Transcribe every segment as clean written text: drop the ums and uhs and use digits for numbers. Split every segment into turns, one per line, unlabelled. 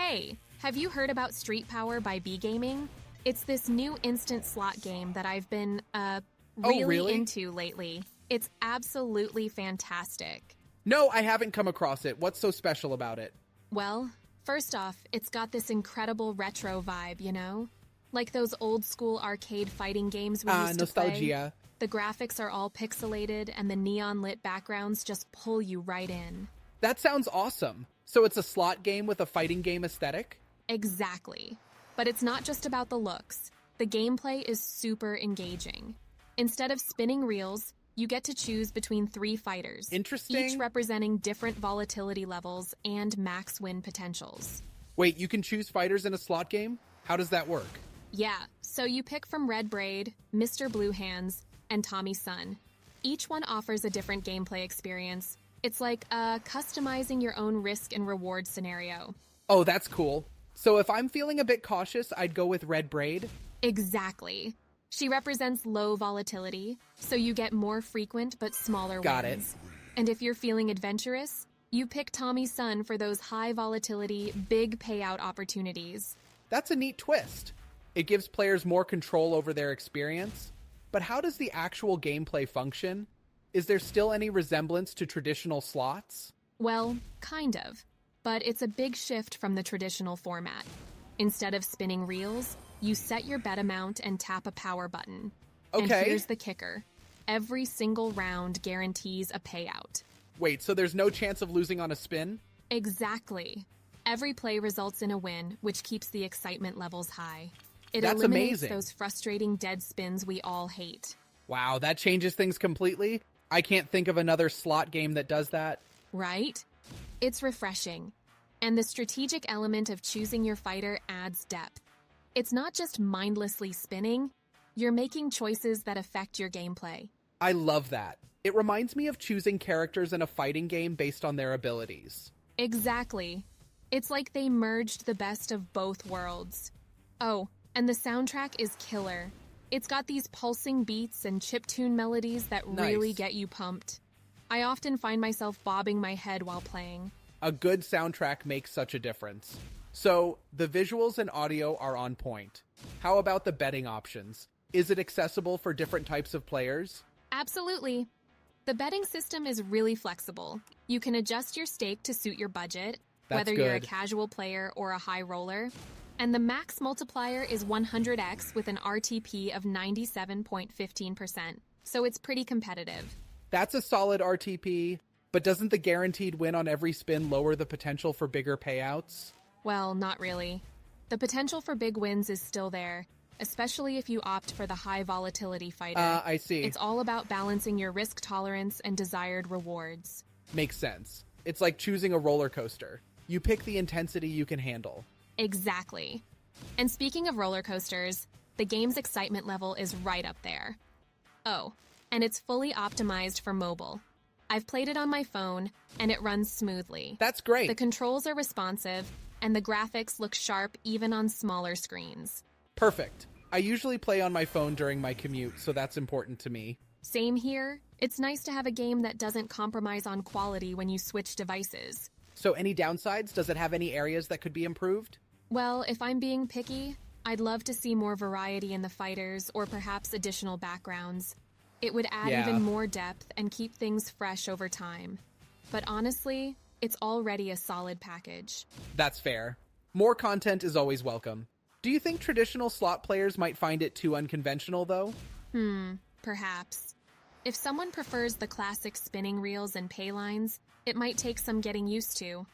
Hey, have you heard about Street Power by B Gaming? It's this new instant slot game that I've been, really into lately. It's absolutely fantastic.
No, I haven't come across it. What's so special about it?
Well, first off, it's got this incredible retro vibe, you know? Like those old school arcade fighting games we used to play.
Nostalgia.
The graphics are all pixelated and the neon lit backgrounds just pull you right in.
That sounds awesome. So it's a slot game with a fighting game aesthetic?
Exactly. But it's not just about the looks. The gameplay is super engaging. Instead of spinning reels, you get to choose between 3 fighters.
Interesting.
Each representing different volatility levels and max win potentials.
Wait, you can choose fighters in a slot game? How does that work?
Yeah, so you pick from Red Braid, Mr. Blue Hands, and Tommy Sun. Each one offers a different gameplay experience. It's like customizing your own risk and reward scenario.
Oh, that's cool. So if I'm feeling a bit cautious, I'd go with Red Braid?
Exactly. She represents low volatility, so you get more frequent but smaller wins.
Got it.
And if you're feeling adventurous, you pick Tommy Sun for those high volatility, big payout opportunities.
That's a neat twist. It gives players more control over their experience. But how does the actual gameplay function? Is there still any resemblance to traditional slots?
Well, kind of. But it's a big shift from the traditional format. Instead of spinning reels, you set your bet amount and tap a power button.
Okay.
And here's the kicker. Every single round guarantees a payout.
Wait, so there's no chance of losing on a spin?
Exactly. Every play results in a win, which keeps the excitement levels high. It
That's
eliminates
amazing.
those frustrating dead spins we all hate.
Wow, that changes things completely. I can't think of another slot game that does that.
Right? It's refreshing. And the strategic element of choosing your fighter adds depth. It's not just mindlessly spinning, you're making choices that affect your gameplay.
I love that. It reminds me of choosing characters in a fighting game based on their abilities.
Exactly. It's like they merged the best of both worlds. Oh, and the soundtrack is killer. It's got these pulsing beats and chiptune melodies that really
Nice.
get you pumped. I often find myself bobbing my head while playing.
A good soundtrack makes such a difference. So, the visuals and audio are on point. How about the betting options? Is it accessible for different types of players?
Absolutely. The betting system is really flexible. You can adjust your stake to suit your budget,
That's
whether you're a
good.
casual player or a high roller. And the max multiplier is 100x with an RTP of 97.15%, so it's pretty competitive.
That's a solid RTP, but doesn't the guaranteed win on every spin lower the potential for bigger payouts?
Well, not really. The potential for big wins is still there, especially if you opt for the high volatility fighter.
I see.
It's all about balancing your risk tolerance and desired rewards.
Makes sense. It's like choosing a roller coaster. You pick the intensity you can handle.
Exactly. And speaking of roller coasters, the game's excitement level is right up there. Oh, and it's fully optimized for mobile. I've played it on my phone, and it runs smoothly.
That's great.
The controls are responsive, and the graphics look sharp even on smaller screens.
Perfect. I usually play on my phone during my commute, so that's important to me.
Same here. It's nice to have a game that doesn't compromise on quality when you switch devices.
So any downsides? Does it have any areas that could be improved?
Well, if I'm being picky, I'd love to see more variety in the fighters or perhaps additional backgrounds. It would add
Yeah.
even more depth and keep things fresh over time. But honestly, it's already a solid package.
That's fair. More content is always welcome. Do you think traditional slot players might find it too unconventional, though?
Perhaps. If someone prefers the classic spinning reels and pay lines, it might take some getting used to.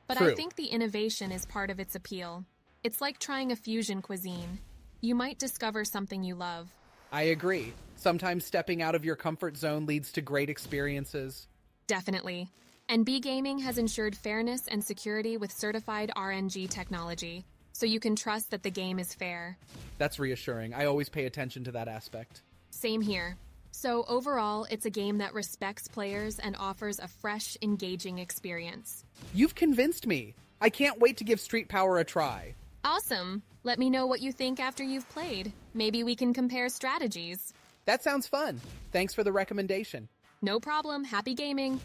But I
True.
think the innovation is part of its appeal. It's like trying a fusion cuisine. You might discover something you love.
I agree. Sometimes stepping out of your comfort zone leads to great experiences.
Definitely. And B Gaming has ensured fairness and security with certified RNG technology, so you can trust that the game is fair.
That's reassuring. I always pay attention to that aspect.
Same here. So overall, it's a game that respects players and offers a fresh, engaging experience.
You've convinced me. I can't wait to give Street Power a try.
Awesome! Let me know what you think after you've played. Maybe we can compare strategies.
That sounds fun. Thanks for the recommendation.
No problem. Happy gaming!